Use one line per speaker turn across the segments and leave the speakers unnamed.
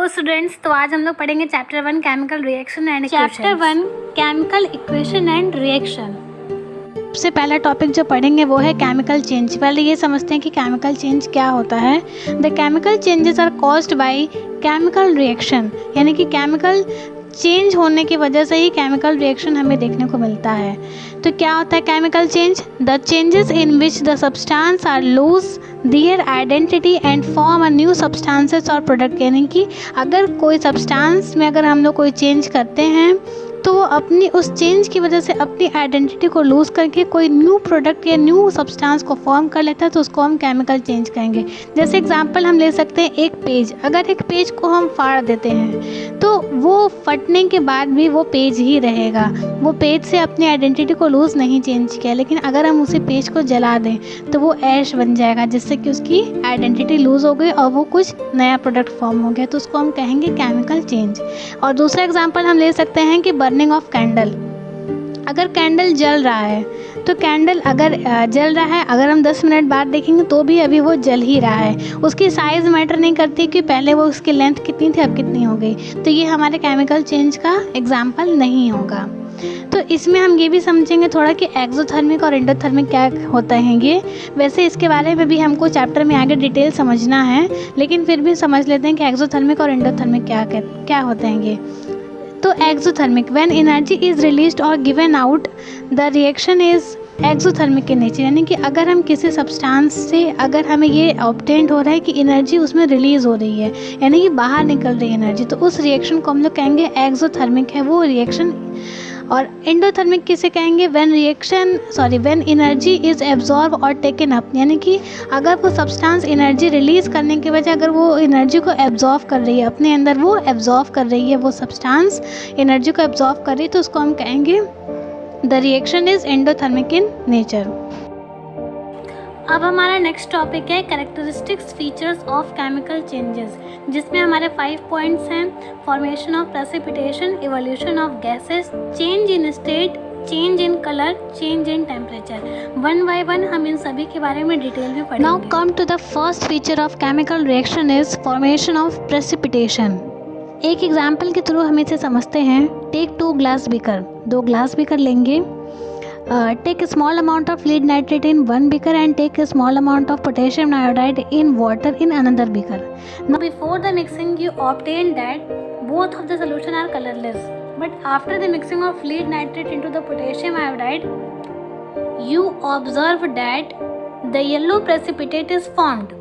Students, तो आज हम लोग पढ़ेंगे chapter 1 chemical reaction and
chapter 1 chemical equation and reaction. सबसे पहला टॉपिक जो पढ़ेंगे वो है केमिकल चेंज। पहले ये समझते हैं कि केमिकल चेंज क्या होता है। The chemical changes are caused by chemical reaction, यानी कि केमिकल चेंज होने की वजह से ही केमिकल रिएक्शन हमें देखने को मिलता है। तो क्या होता है chemical change? The changes in which the substance are lose their identity and form a new substances और प्रोडक्ट, यानी कि अगर कोई सब्सटेंस में अगर हम लोग कोई चेंज करते हैं तो वो अपनी उस चेंज की वजह से अपनी आइडेंटिटी को लूज़ करके कोई न्यू प्रोडक्ट या न्यू सब्सटेंस को फॉर्म कर लेता है, तो उसको हम केमिकल चेंज कहेंगे। जैसे एग्जांपल हम ले सकते हैं एक पेज, अगर एक पेज को हम फाड़ देते हैं तो वो फटने के बाद भी वो पेज ही रहेगा, वो पेज से अपनी आइडेंटिटी को लूज़ नहीं चेंज किया। लेकिन अगर हम उसी पेज को जला दें तो वो ऐश बन जाएगा, जिससे कि उसकी आइडेंटिटी लूज़ हो गई और वो कुछ नया प्रोडक्ट फॉर्म हो गया, तो उसको हम कहेंगे केमिकल चेंज। और दूसरा एग्जांपल हम ले सकते हैं कि बर्निंग ऑफ कैंडल। अगर कैंडल जल रहा है तो कैंडल अगर जल रहा है, अगर हम 10 मिनट बाद देखेंगे तो भी अभी वो जल ही रहा है, उसकी साइज़ मैटर नहीं करती कि पहले वो उसकी लेंथ कितनी थी अब कितनी हो गई, तो ये हमारे केमिकल चेंज का एग्जाम्पल नहीं होगा। तो इसमें हम ये भी समझेंगे थोड़ा कि एक्सोथर्मिक और एंडोथर्मिक क्या होता है ये। वैसे इसके बारे में भी हमको चैप्टर में आगे डिटेल समझना है, लेकिन फिर भी समझ लेते हैं कि एक्सोथर्मिक और एंडोथर्मिक क्या होते हैं ये। तो exothermic, when energy is released और given out the reaction is exothermic in nature, यानी कि अगर हम किसी सब्सटेंस से अगर हमें ये ऑब्टेंड हो रहा है कि एनर्जी उसमें रिलीज़ हो रही है, यानी कि बाहर निकल रही है एनर्जी, तो उस रिएक्शन को हम लोग कहेंगे एक्सोथर्मिक है वो रिएक्शन। और एंडोथर्मिक किसे कहेंगे? व्हेन एनर्जी इज़ एब्जॉर्ब और टेकन अप, यानी कि अगर वो सब्सटेंस एनर्जी रिलीज़ करने की वजह अगर वो एनर्जी को एब्जॉर्ब कर रही है अपने अंदर, वो एब्जॉर्ब कर रही है, वो सब्सटेंस एनर्जी को एब्जॉर्ब कर रही है, तो उसको हम कहेंगे the reaction is endothermic in nature. अब हमारा नेक्स्ट टॉपिक है characteristics features of chemical changes, जिसमें हमारे 5 पॉइंट्स हैं। Formation of precipitation, evolution of gases, change in state, change in colour, change in temperature. One by one हम इन सभी के बारे में डिटेल में पढ़ेंगे। Now come to the first feature of chemical reaction is formation of precipitation. एक example के थ्रू हम इसे समझते हैं। Take 2 glass beaker, 2 glass beaker लेंगे। Take a small amount of lead nitrate in one beaker and take a small amount of potassium iodide in water in another beaker. Now before the mixing you obtain that both of the solution are colorless, but after the mixing of lead nitrate into the potassium iodide you observe that the yellow precipitate is formed,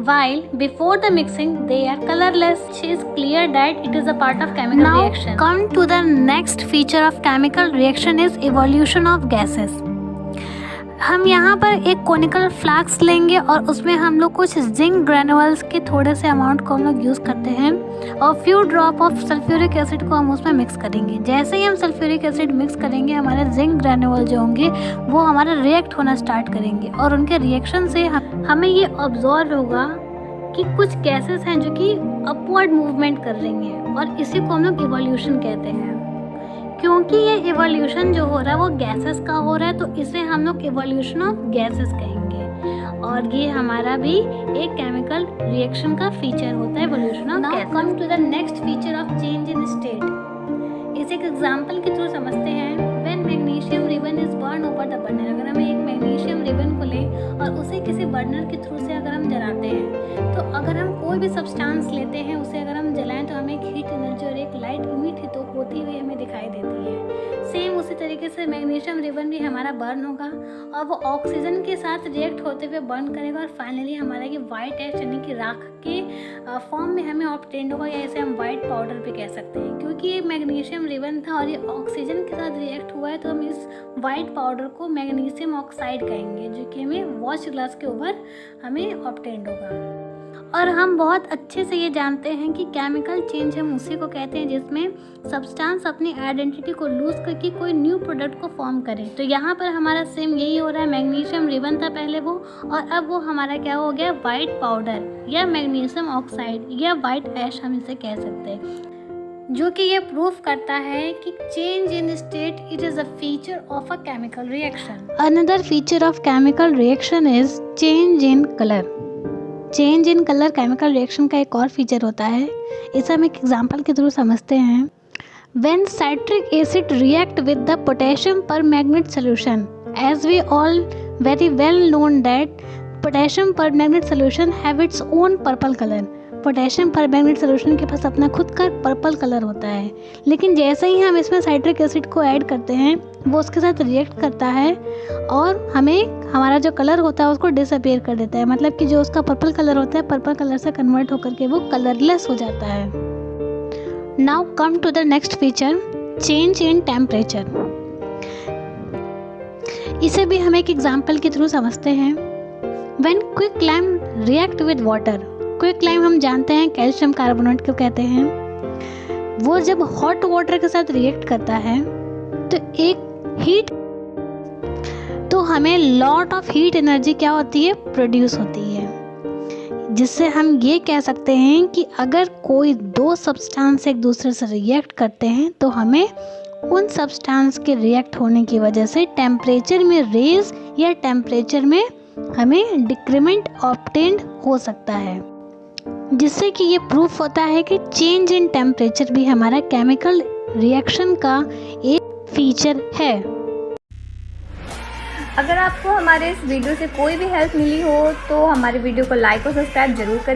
while before the mixing they are colorless. It is clear that it is a part of chemical reaction. Now come to the next feature of chemical reaction is evolution of gases. हम यहाँ पर एक conical flask लेंगे और उसमें हम लोग कुछ जिंक ग्रेनुअल्स के थोड़े से अमाउंट को हम लोग यूज़ करते हैं और few drop of sulphuric acid को हम उसमें मिक्स करेंगे। जैसे ही हम सल्फ्यूरिक एसिड मिक्स करेंगे हमारे जिंक ग्रेनुअल जो होंगे वो हमारे रिएक्ट होना स्टार्ट करेंगे और उनके रिएक्शन से हमें ये ऑब्जर्व होगा कि कुछ गैसेस हैं जो कि अपवर्ड मूवमेंट कर रही हैं, और इसी को हम लोग इवोल्यूशन कहते हैं। क्योंकि ये इवोल्यूशन जो हो रहा है वो गैसेस का हो रहा है, तो इसे हम लोग इवोल्यूशन ऑफ गैसेस कहेंगे, और ये हमारा भी एक केमिकल रिएक्शन का फीचर होता है, evolution of gases. Now come to the next feature of change in state. इसे एक एग्जांपल के थ्रू समझते हैं। When magnesium ribbon is burn over the burner, अगर हम एक मैग्नीशियम रिबन को लें और उसे किसी बर्नर के थ्रू से अगर हम जलाते हैं, तो अगर हम कोई भी सब्सटेंस लेते हैं उसे अगर हम जलाएं तो हमें एक हीट एनर्जी और एक लाइट इमिट तो होती हुई हमें दिखाई देती है। सेम उसी तरीके से मैग्नीशियम रिबन भी हमारा बर्न होगा और वो ऑक्सीजन के साथ रिएक्ट होते हुए बर्न करेगा और फाइनली हमारा ये वाइट एश यानी कि राख के फॉर्म में हमें ऑब्टेंड होगा, या इसे हम वाइट पाउडर भी कह सकते हैं। क्योंकि ये मैग्नीशियम रिबन था और ये ऑक्सीजन के साथ रिएक्ट हुआ है, तो हम इस वाइट पाउडर को मैग्नीशियम ऑक्साइड कहेंगे, जो कि हमें वॉच ग्लास के ऊपर हमें ऑब्टेंड होगा। और हम बहुत अच्छे से ये जानते हैं कि केमिकल चेंज हम उसी को कहते हैं जिसमें सब्सटेंस अपनी आइडेंटिटी को लूज करके कोई न्यू प्रोडक्ट को फॉर्म करे। तो यहाँ पर हमारा सेम यही हो रहा है। मैग्नीशियम रिबन था पहले वो, और अब वो हमारा क्या हो गया? वाइट पाउडर या मैग्नीशियम ऑक्साइड या वाइट ऐश हम इसे कह सकते हैं, जो कि ये प्रूफ करता है कि change in state it is a feature of a chemical reaction. Another feature of chemical reaction is change in colour. Change in colour chemical reaction का एक और फीचर होता है, इसे हम एक एग्जांपल के थ्रू समझते हैं। When citric acid react with the potassium permanganate solution, as we all very well known that potassium permanganate solution have its own purple color. Potassium permanganate solution के पास अपना खुद का पर्पल कलर होता है, लेकिन जैसे ही हम इसमें साइट्रिक एसिड को ऐड करते हैं वो उसके साथ रिएक्ट करता है और हमें हमारा जो कलर होता है उसको डिसअपीयर कर देता है। मतलब कि जो उसका पर्पल कलर होता है पर्पल कलर से कन्वर्ट होकर के वो कलरलेस हो जाता है। Now come to the next feature, change in temperature. इसे भी हम एक एग्जाम्पल के थ्रू समझते हैं। When quicklime react with water, quicklime हम जानते हैं कैल्शियम कार्बोनेट को कहते हैं, वो जब हॉट वाटर के साथ रिएक्ट करता है तो एक हीट, तो हमें लॉट ऑफ हीट एनर्जी क्या होती है, प्रोड्यूस होती है, जिससे हम ये कह सकते हैं कि अगर कोई दो सब्सटेंस एक दूसरे से रिएक्ट करते हैं तो हमें उन सब्सटेंस के रिएक्ट होने की वजह से टेम्परेचर में रेज या टेम्परेचर में हमें डिक्रीमेंट ऑब्टेन्ड हो सकता है, जिससे कि ये प्रूफ होता है कि चेंज इन टेम्परेचर भी हमारा केमिकल रिएक्शन का एक फीचर है।
अगर आपको हमारे इस वीडियो से कोई भी हेल्प मिली हो तो हमारे वीडियो को लाइक और सब्सक्राइब जरूर करें।